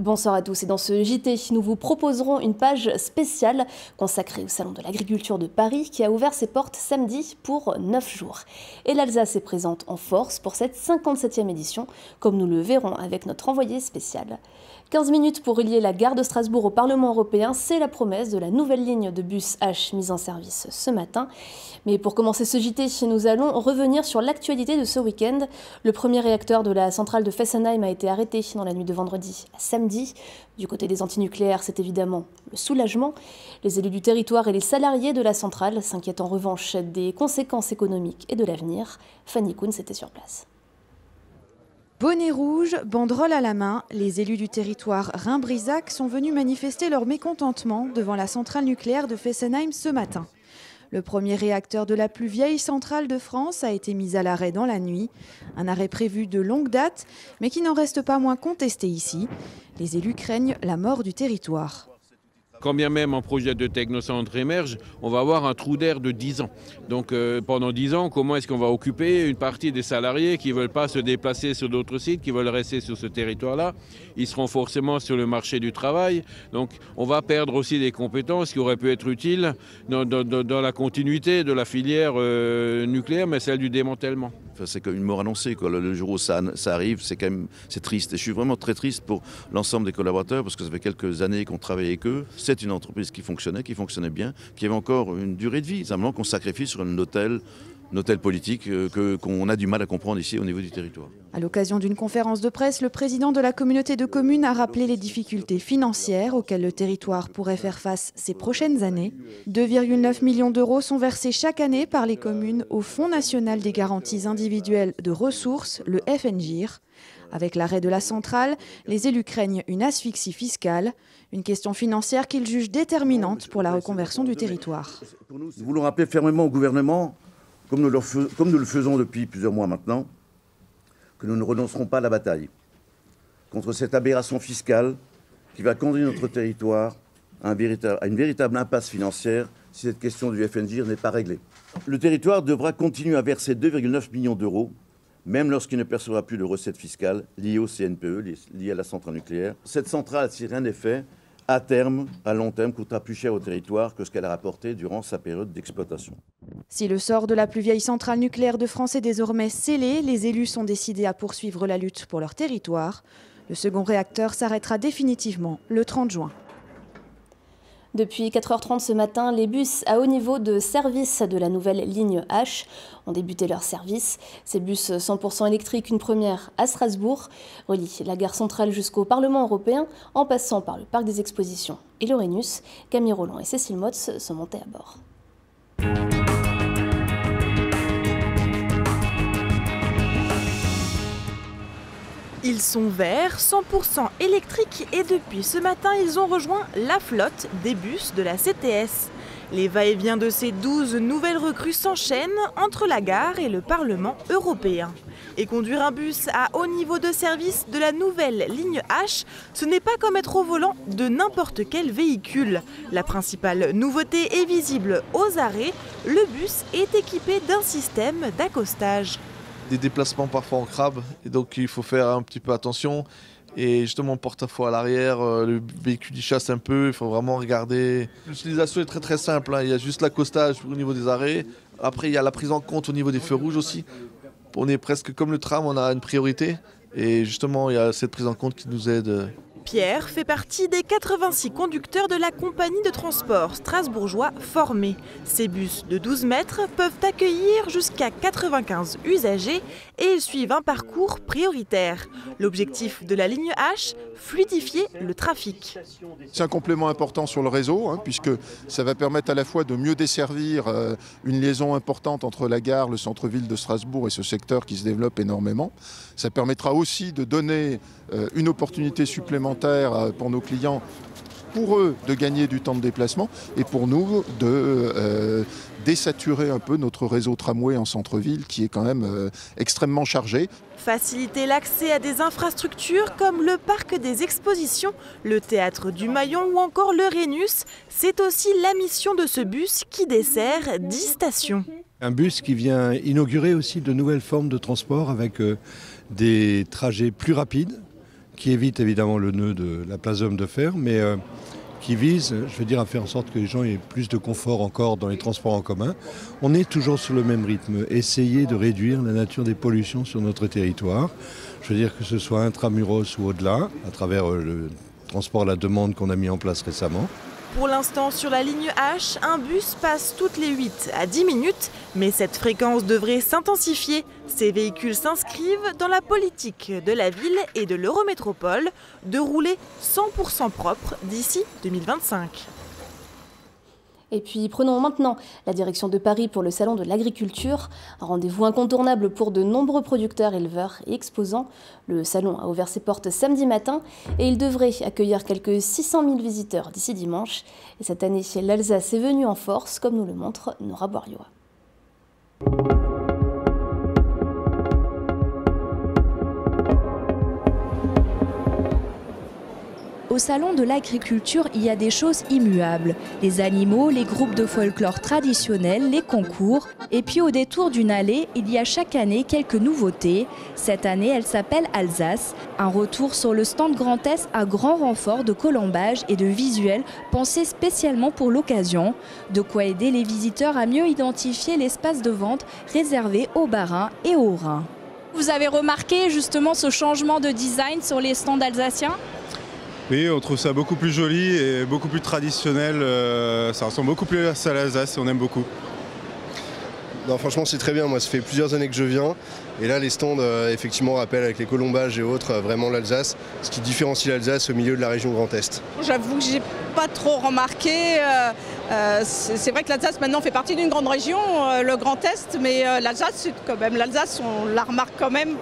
Bonsoir à tous et dans ce JT, nous vous proposerons une page spéciale consacrée au Salon de l'Agriculture de Paris qui a ouvert ses portes samedi pour 9 jours. Et l'Alsace est présente en force pour cette 57e édition, comme nous le verrons avec notre envoyé spécial. 15 minutes pour relier la gare de Strasbourg au Parlement européen, c'est la promesse de la nouvelle ligne de bus H mise en service ce matin. Mais pour commencer ce JT, nous allons revenir sur l'actualité de ce week-end. Le premier réacteur de la centrale de Fessenheim a été arrêté dans la nuit de vendredi à samedi. Du côté des antinucléaires, c'est évidemment le soulagement. Les élus du territoire et les salariés de la centrale s'inquiètent en revanche des conséquences économiques et de l'avenir. Fanny Kuhn était sur place. Bonnet rouge, banderole à la main, les élus du territoire Rhin-Brisac sont venus manifester leur mécontentement devant la centrale nucléaire de Fessenheim ce matin. Le premier réacteur de la plus vieille centrale de France a été mis à l'arrêt dans la nuit. Un arrêt prévu de longue date, mais qui n'en reste pas moins contesté ici. Les élus craignent la mort du territoire. Quand bien même un projet de technocentre émerge, on va avoir un trou d'air de 10 ans. Donc pendant 10 ans, comment est-ce qu'on va occuper une partie des salariés qui ne veulent pas se déplacer sur d'autres sites, qui veulent rester sur ce territoire-là? Ils seront forcément sur le marché du travail. Donc on va perdre aussi des compétences qui auraient pu être utiles dans la continuité de la filière nucléaire, mais celle du démantèlement. Enfin, c'est comme une mort annoncée, quoi. Le jour où ça arrive, c'est triste. Et je suis vraiment très triste pour l'ensemble des collaborateurs parce que ça fait quelques années qu'on travaille avec eux. C'est une entreprise qui fonctionnait bien, qui avait encore une durée de vie. Simplement qu'on sacrifie sur une hôtel politique qu'on a du mal à comprendre ici au niveau du territoire. À l'occasion d'une conférence de presse, le président de la communauté de communes a rappelé les difficultés financières auxquelles le territoire pourrait faire face ces prochaines années. 2,9 millions d'euros sont versés chaque année par les communes au Fonds national des garanties individuelles de ressources, le FNGIR. Avec l'arrêt de la centrale, les élus craignent une asphyxie fiscale, une question financière qu'ils jugent déterminante pour la reconversion du territoire. Nous voulons rappeler fermement au gouvernement, comme nous le faisons depuis plusieurs mois maintenant, que nous ne renoncerons pas à la bataille contre cette aberration fiscale qui va conduire notre territoire à une véritable impasse financière si cette question du FNGIR n'est pas réglée. Le territoire devra continuer à verser 2,9 millions d'euros, même lorsqu'il ne percevra plus de recettes fiscales liées au CNPE, liées à la centrale nucléaire. Cette centrale, si rien n'est fait, à terme, à long terme, coûtera plus cher au territoire que ce qu'elle a rapporté durant sa période d'exploitation. Si le sort de la plus vieille centrale nucléaire de France est désormais scellé, les élus sont décidés à poursuivre la lutte pour leur territoire. Le second réacteur s'arrêtera définitivement le 30 juin. Depuis 4h30 ce matin, les bus à haut niveau de service de la nouvelle ligne H ont débuté leur service. Ces bus 100% électriques, une première à Strasbourg, relient la gare centrale jusqu'au Parlement européen en passant par le parc des expositions et l'Orénus. Camille Roland et Cécile Motz sont montés à bord. Ils sont verts, 100% électriques et depuis ce matin, ils ont rejoint la flotte des bus de la CTS. Les va-et-vient de ces 12 nouvelles recrues s'enchaînent entre la gare et le Parlement européen. Et conduire un bus à haut niveau de service de la nouvelle ligne H, ce n'est pas comme être au volant de n'importe quel véhicule. La principale nouveauté est visible aux arrêts. Le bus est équipé d'un système d'accostage. Des déplacements parfois en crabe et donc il faut faire un petit peu attention et justement porte-à-faux à l'arrière, le véhicule il chasse un peu, il faut vraiment regarder. L'utilisation est très simple, hein. Il y a juste l'accostage au niveau des arrêts, après il y a la prise en compte au niveau des feux rouges aussi. On est presque comme le tram, on a une priorité et justement il y a cette prise en compte qui nous aide. Pierre fait partie des 86 conducteurs de la compagnie de transport strasbourgeois formés. Ces bus de 12 mètres peuvent accueillir jusqu'à 95 usagers et ils suivent un parcours prioritaire. L'objectif de la ligne H, fluidifier le trafic. C'est un complément important sur le réseau, puisque ça va permettre à la fois de mieux desservir une liaison importante entre la gare, le centre-ville de Strasbourg et ce secteur qui se développe énormément. Ça permettra aussi de donner une opportunité supplémentaire pour nos clients, pour eux de gagner du temps de déplacement et pour nous de désaturer un peu notre réseau tramway en centre-ville qui est quand même extrêmement chargé. Faciliter l'accès à des infrastructures comme le parc des expositions, le théâtre du Maillon ou encore l'Orénus, c'est aussi la mission de ce bus qui dessert 10 stations. Un bus qui vient inaugurer aussi de nouvelles formes de transport avec des trajets plus rapides, qui évite évidemment le nœud de la place d'Homme de Fer, mais qui vise, je veux dire, à faire en sorte que les gens aient plus de confort encore dans les transports en commun. On est toujours sur le même rythme, essayer de réduire la nature des pollutions sur notre territoire. Je veux dire que ce soit intramuros ou au-delà, à travers le transport à la demande qu'on a mis en place récemment. Pour l'instant, sur la ligne H, un bus passe toutes les 8 à 10 minutes, mais cette fréquence devrait s'intensifier. Ces véhicules s'inscrivent dans la politique de la ville et de l'Eurométropole de rouler 100% propre d'ici 2025. Et puis prenons maintenant la direction de Paris pour le Salon de l'Agriculture, un rendez-vous incontournable pour de nombreux producteurs, éleveurs et exposants. Le salon a ouvert ses portes samedi matin et il devrait accueillir quelques 600 000 visiteurs d'ici dimanche. Et cette année, l'Alsace est venue en force, comme nous le montre Nora Boiriois. Au Salon de l'Agriculture, il y a des choses immuables. Les animaux, les groupes de folklore traditionnels, les concours. Et puis au détour d'une allée, il y a chaque année quelques nouveautés. Cette année, elle s'appelle Alsace. Un retour sur le stand Grand Est à grand renfort de colombage et de visuels pensés spécialement pour l'occasion. De quoi aider les visiteurs à mieux identifier l'espace de vente réservé aux Bas-Rhin et aux Rhin. Vous avez remarqué justement ce changement de design sur les stands alsaciens ? Oui, on trouve ça beaucoup plus joli et beaucoup plus traditionnel. Ça ressemble beaucoup plus à l'Alsace et on aime beaucoup. Non, franchement, c'est très bien. Moi, ça fait plusieurs années que je viens. Et là, les stands, effectivement, rappellent avec les colombages et autres, vraiment l'Alsace. Ce qui différencie l'Alsace au milieu de la région Grand Est. J'avoue que j'ai pas trop remarqué. C'est vrai que l'Alsace, maintenant, fait partie d'une grande région, le Grand Est. Mais l'Alsace, quand même, l'Alsace, on la remarque quand même.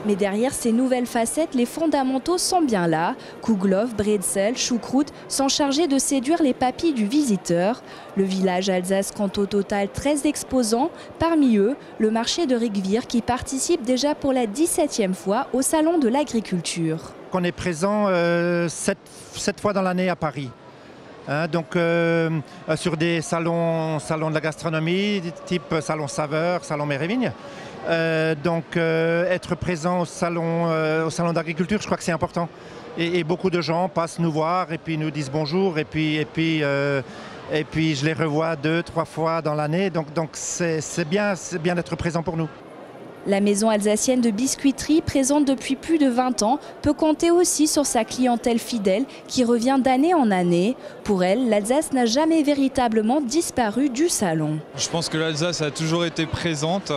Mais derrière ces nouvelles facettes, les fondamentaux sont bien là. Kouglof, bretzel, choucroute sont chargés de séduire les papilles du visiteur. Le village Alsace compte au total 13 exposants. Parmi eux, le marché de Rigvir qui participe déjà pour la 17e fois au Salon de l'Agriculture. On est présent 7 fois dans l'année à Paris. Donc sur des salons de la gastronomie, type salon Saveur, salon Mérévigne. Être présent au salon d'agriculture, je crois que c'est important. Et beaucoup de gens passent nous voir et puis nous disent bonjour et puis je les revois 2-3 fois dans l'année. Donc c'est bien d'être présent pour nous. La maison alsacienne de biscuiterie, présente depuis plus de 20 ans, peut compter aussi sur sa clientèle fidèle qui revient d'année en année. Pour elle, l'Alsace n'a jamais véritablement disparu du salon. Je pense que l'Alsace a toujours été présente,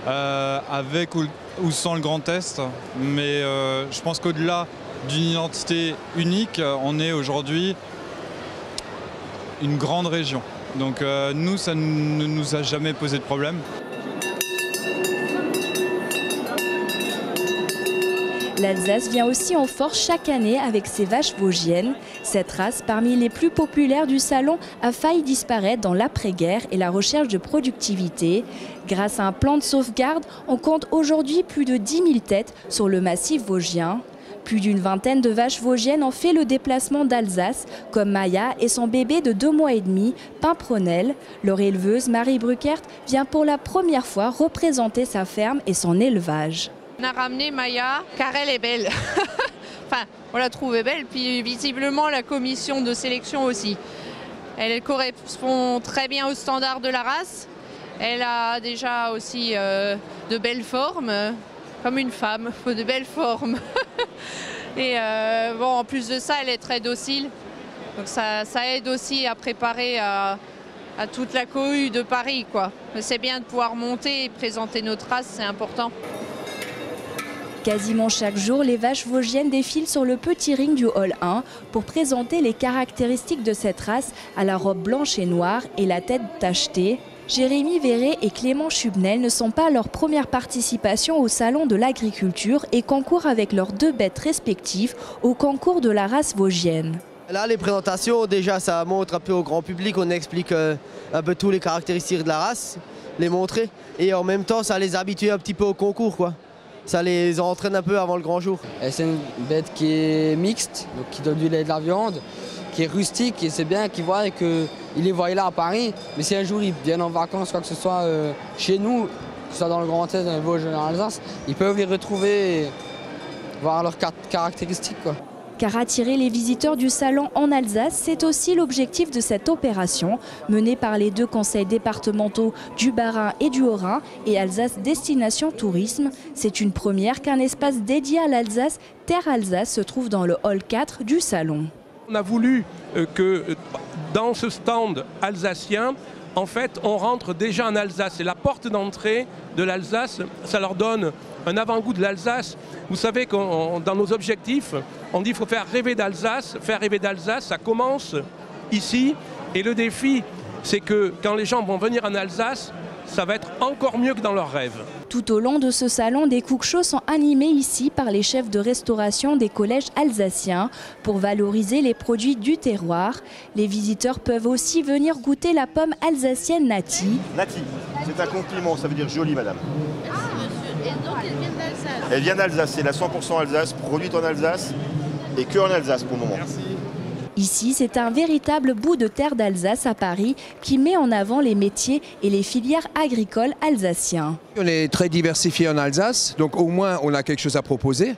avec ou sans le Grand Est. Mais je pense qu'au-delà d'une identité unique, on est aujourd'hui une grande région. Donc nous, ça ne nous a jamais posé de problème. L'Alsace vient aussi en force chaque année avec ses vaches vosgiennes. Cette race, parmi les plus populaires du salon, a failli disparaître dans l'après-guerre et la recherche de productivité. Grâce à un plan de sauvegarde, on compte aujourd'hui plus de 10 000 têtes sur le massif vosgien. Plus d'une vingtaine de vaches vosgiennes ont fait le déplacement d'Alsace, comme Maya et son bébé de 2 mois et demi, Pimpronel. Leur éleveuse, Marie Bruckert, vient pour la première fois représenter sa ferme et son élevage. On a ramené Maya car elle est belle. Enfin, on la trouvait belle, puis visiblement la commission de sélection aussi. Elle correspond très bien aux standards de la race. Elle a déjà aussi de belles formes, comme une femme, de belles formes. Et en plus de ça, elle est très docile. Donc ça aide aussi à préparer à toute la cohue de Paris, quoi. C'est bien de pouvoir monter et présenter notre race, c'est important. Quasiment chaque jour, les vaches vosgiennes défilent sur le petit ring du Hall 1 pour présenter les caractéristiques de cette race à la robe blanche et noire et la tête tachetée. Jérémy Véret et Clément Chubnel ne sont pas leur première participation au Salon de l'Agriculture et concourent avec leurs 2 bêtes respectives au concours de la race vosgienne. Là, les présentations, déjà, ça montre un peu au grand public, on explique un peu toutes les caractéristiques de la race, les montrer. Et en même temps, ça les habitue un petit peu au concours, quoi. Ça les entraîne un peu avant le grand jour. C'est une bête qui est mixte, donc qui donne du lait et de la viande, qui est rustique et c'est bien qu'ils voient qu'ils les voient là à Paris. Mais si un jour ils viennent en vacances, quoi que ce soit chez nous, que ce soit dans le Grand Est, dans les Vosges, dans l'Alsace, ils peuvent les retrouver voir leurs caractéristiques, quoi. Car attirer les visiteurs du salon en Alsace, c'est aussi l'objectif de cette opération, menée par les 2 conseils départementaux du Bas-Rhin et du Haut-Rhin et Alsace Destination Tourisme. C'est une première qu'un espace dédié à l'Alsace, Terre Alsace, se trouve dans le hall 4 du salon. On a voulu que dans ce stand alsacien, en fait, on rentre déjà en Alsace. C'est la porte d'entrée de l'Alsace. Ça leur donne un avant-goût de l'Alsace. Vous savez que dans nos objectifs, on dit qu'il faut faire rêver d'Alsace. Faire rêver d'Alsace, ça commence ici. Et le défi, c'est que quand les gens vont venir en Alsace, ça va être encore mieux que dans leurs rêves. Tout au long de ce salon, des cook-shows sont animés ici par les chefs de restauration des collèges alsaciens pour valoriser les produits du terroir. Les visiteurs peuvent aussi venir goûter la pomme alsacienne Nati. Nati, c'est un compliment, ça veut dire jolie madame. Ah, monsieur, et donc elle vient d'Alsace? Elle vient d'Alsace, c'est la 100% Alsace, produite en Alsace et que en Alsace pour le moment. Merci. Ici, c'est un véritable bout de terre d'Alsace à Paris qui met en avant les métiers et les filières agricoles alsaciens. On est très diversifié en Alsace, donc au moins on a quelque chose à proposer,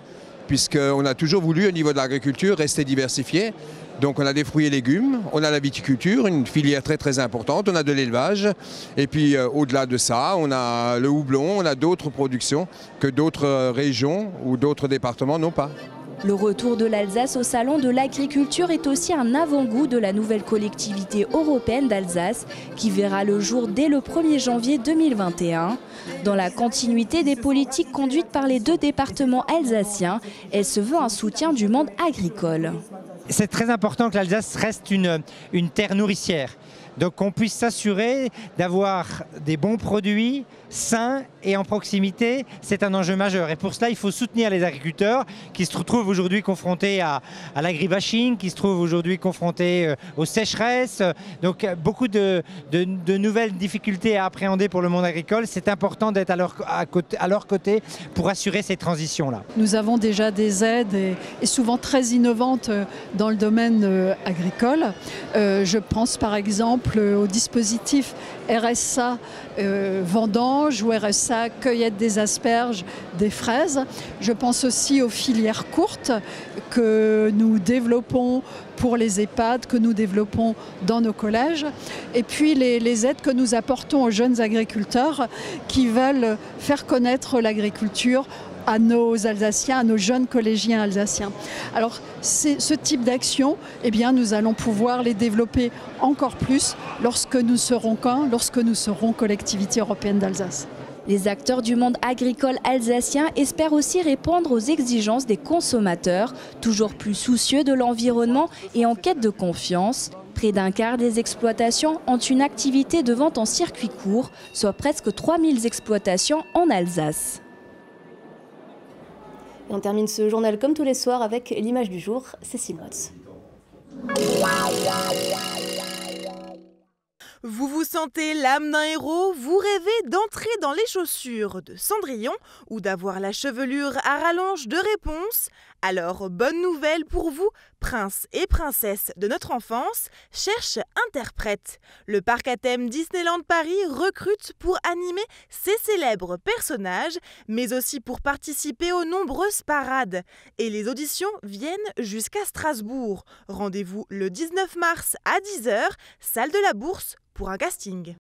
puisqu'on a toujours voulu au niveau de l'agriculture rester diversifié. Donc on a des fruits et légumes, on a la viticulture, une filière très importante, on a de l'élevage, et puis au-delà de ça, on a le houblon, on a d'autres productions que d'autres régions ou d'autres départements n'ont pas. Le retour de l'Alsace au salon de l'agriculture est aussi un avant-goût de la nouvelle collectivité européenne d'Alsace qui verra le jour dès le 1er janvier 2021. Dans la continuité des politiques conduites par les 2 départements alsaciens, elle se veut un soutien du monde agricole. C'est très important que l'Alsace reste une terre nourricière. Donc qu'on puisse s'assurer d'avoir des bons produits sains et en proximité, c'est un enjeu majeur. Et pour cela, il faut soutenir les agriculteurs qui se retrouvent aujourd'hui confrontés à l'agribashing, qui se trouvent aujourd'hui confrontés aux sécheresses. Donc beaucoup de nouvelles difficultés à appréhender pour le monde agricole. C'est important d'être à leur côté pour assurer ces transitions-là. Nous avons déjà des aides et souvent très innovantes dans le domaine agricole. Je pense par exemple au dispositif RSA vendange ou RSA cueillette des asperges, des fraises. Je pense aussi aux filières courtes que nous développons pour les EHPAD, que nous développons dans nos collèges. Et puis les aides que nous apportons aux jeunes agriculteurs qui veulent faire connaître l'agriculture à nos Alsaciens, à nos jeunes collégiens alsaciens. Alors ce type d'action, eh bien, nous allons pouvoir les développer encore plus lorsque nous serons collectivité européenne d'Alsace. Les acteurs du monde agricole alsacien espèrent aussi répondre aux exigences des consommateurs, toujours plus soucieux de l'environnement et en quête de confiance. Près d'un quart des exploitations ont une activité de vente en circuit court, soit presque 3000 exploitations en Alsace. Et on termine ce journal comme tous les soirs avec l'image du jour, Cécile Motz. Vous vous sentez l'âme d'un héros? Vous rêvez d'entrer dans les chaussures de Cendrillon ou d'avoir la chevelure à rallonge de Réponse? Alors, bonne nouvelle pour vous, princes et princesses de notre enfance cherchent interprètes. Le parc à thème Disneyland Paris recrute pour animer ses célèbres personnages, mais aussi pour participer aux nombreuses parades. Et les auditions viennent jusqu'à Strasbourg. Rendez-vous le 19 mars à 10h, salle de la Bourse, pour un casting.